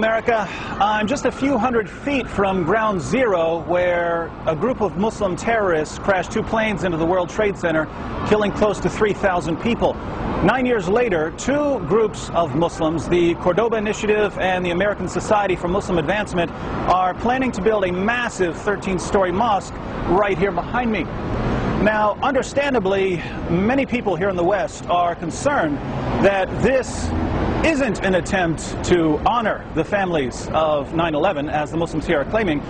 America. I'm just a few hundred feet from ground zero where a group of Muslim terrorists crashed 2 planes into the World Trade Center, killing close to 3,000 people. 9 years later, 2 groups of Muslims, the Cordoba Initiative and the American Society for Muslim Advancement, are planning to build a massive 13-story mosque right here behind me. Now, understandably, many people here in the West are concerned that this isn't an attempt to honor the families of 9/11, as the Muslims here are claiming.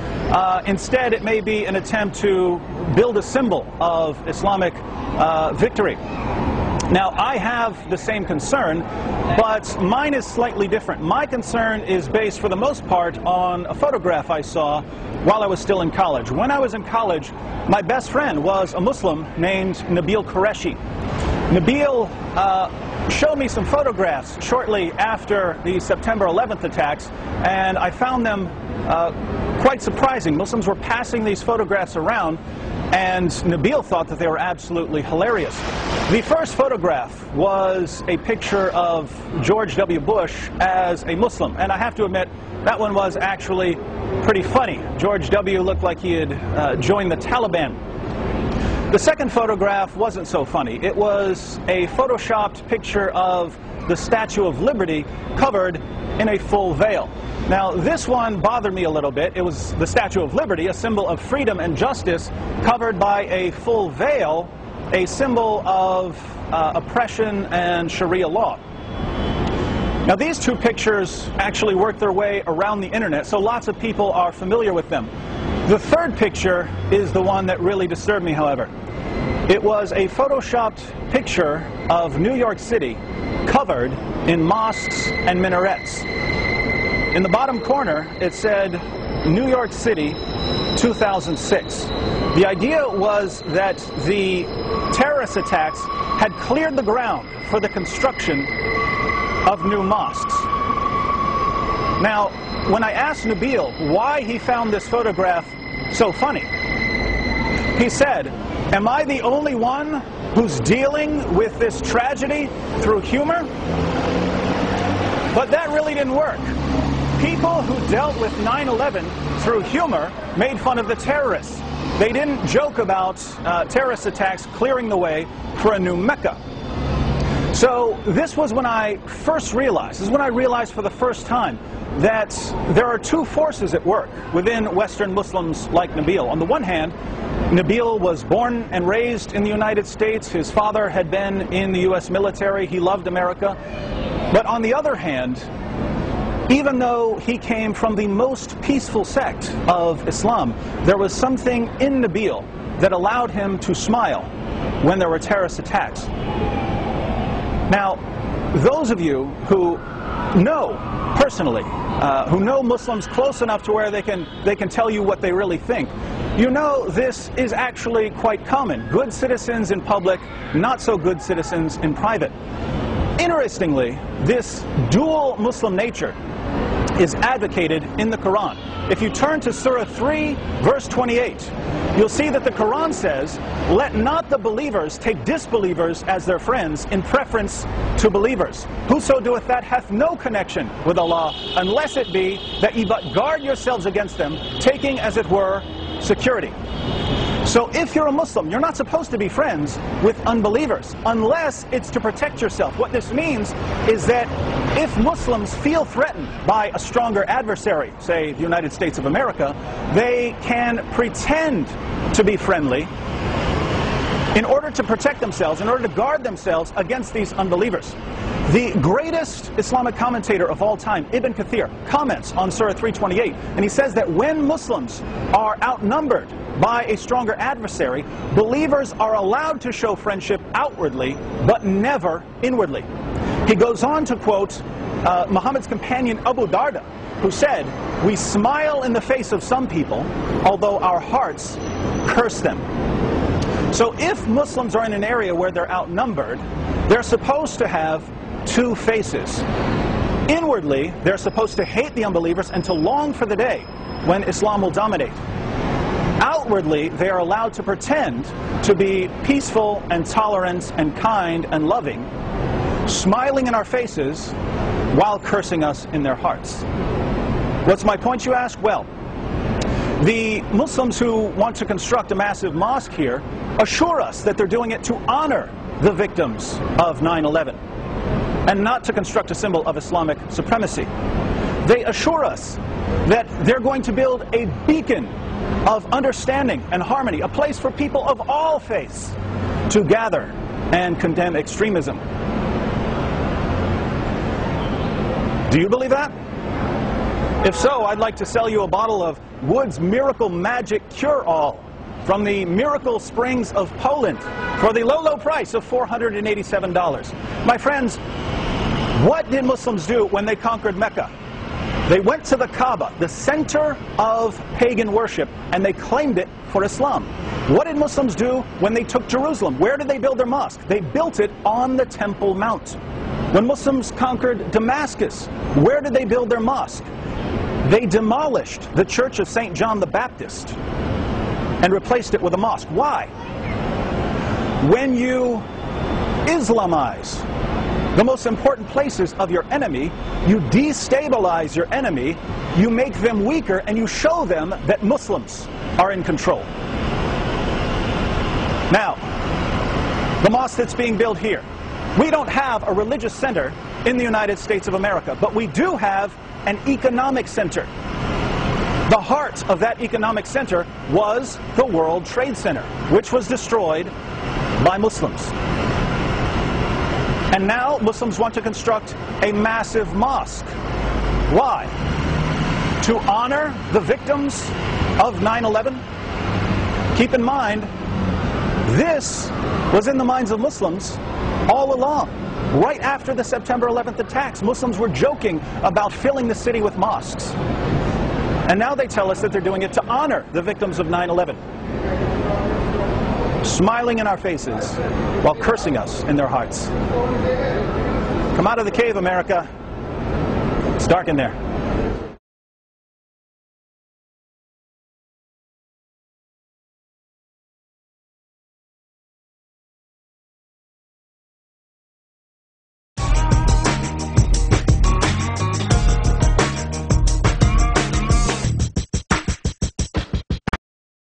Instead, it may be an attempt to build a symbol of Islamic victory. Now, I have the same concern, but mine is slightly different. My concern is based, for the most part, on a photograph I saw while I was still in college. When I was in college, my best friend was a Muslim named Nabil Qureshi. Nabil showed me some photographs shortly after the September 11th attacks, and I found them quite surprising. Muslims were passing these photographs around, and Nabil thought that they were absolutely hilarious. The first photograph was a picture of George W. Bush as a Muslim, and I have to admit, that one was actually pretty funny. George W. looked like he had joined the Taliban. The second photograph wasn't so funny. It was a photoshopped picture of the Statue of Liberty covered in a full veil. Now, this one bothered me a little bit. It was the Statue of Liberty, a symbol of freedom and justice, covered by a full veil, a symbol of oppression and Sharia law. Now, these 2 pictures actually worked their way around the internet, so lots of people are familiar with them. The third picture is the one that really disturbed me, however. It was a photoshopped picture of New York City covered in mosques and minarets. In the bottom corner, it said, New York City, 2006. The idea was that the terrorist attacks had cleared the ground for the construction of new mosques. Now, when I asked Nabil why he found this photograph so funny, he said, "Am I the only one who's dealing with this tragedy through humor?" But that really didn't work. People who dealt with 9/11 through humor made fun of the terrorists. They didn't joke about terrorist attacks clearing the way for a new Mecca. So this was when I first realized, this is when I realized for the first time that there are 2 forces at work within Western Muslims like Nabil. On the one hand, Nabil was born and raised in the United States. His father had been in the U.S. military. He loved America. But on the other hand, even though he came from the most peaceful sect of Islam, there was something in Nabil that allowed him to smile when there were terrorist attacks. Now, those of you who know personally, who know Muslims close enough to where they can tell you what they really think, you know this is actually quite common. Good citizens in public, not so good citizens in private. Interestingly, this dual Muslim nature is advocated in the Qur'an. If you turn to Surah 3, verse 28, you'll see that the Qur'an says, "Let not the believers take disbelievers as their friends in preference to believers. Whoso doeth that hath no connection with Allah, unless it be that ye but guard yourselves against them, taking as it were security." So if you're a Muslim, you're not supposed to be friends with unbelievers unless it's to protect yourself. What this means is that if Muslims feel threatened by a stronger adversary, say the United States of America, they can pretend to be friendly in order to protect themselves, in order to guard themselves against these unbelievers. The greatest Islamic commentator of all time, Ibn Kathir, comments on Surah 328, and he says that when Muslims are outnumbered by a stronger adversary, believers are allowed to show friendship outwardly, but never inwardly. He goes on to quote Muhammad's companion Abu Darda, who said, "We smile in the face of some people, although our hearts curse them." So if Muslims are in an area where they're outnumbered, they're supposed to have 2 faces. Inwardly, they're supposed to hate the unbelievers and to long for the day when Islam will dominate. Outwardly, they are allowed to pretend to be peaceful and tolerant and kind and loving, smiling in our faces while cursing us in their hearts. What's my point, you ask? Well, the Muslims who want to construct a massive mosque here assure us that they're doing it to honor the victims of 9/11 and not to construct a symbol of Islamic supremacy. They assure us that they're going to build a beacon of understanding and harmony, a place for people of all faiths to gather and condemn extremism. Do you believe that? If so, I'd like to sell you a bottle of Wood's Miracle Magic Cure-All from the Miracle Springs of Poland for the low, low price of $487. My friends, what did Muslims do when they conquered Mecca? They went to the Kaaba, the center of pagan worship, and they claimed it for Islam. What did Muslims do when they took Jerusalem? Where did they build their mosque? They built it on the Temple Mount. When Muslims conquered Damascus, where did they build their mosque? They demolished the Church of St. John the Baptist and replaced it with a mosque. Why? When you Islamize the most important places of your enemy, you destabilize your enemy, you make them weaker, and you show them that Muslims are in control. Now, the mosque that's being built here, we don't have a religious center in the United States of America, but we do have an economic center. The heart of that economic center was the World Trade Center, which was destroyed by Muslims. And now Muslims want to construct a massive mosque. Why? To honor the victims of 9/11? Keep in mind, this was in the minds of Muslims all along. Right after the September 11th attacks, Muslims were joking about filling the city with mosques. And now they tell us that they're doing it to honor the victims of 9/11. Smiling in our faces while cursing us in their hearts. Come out of the cave, America. It's dark in there.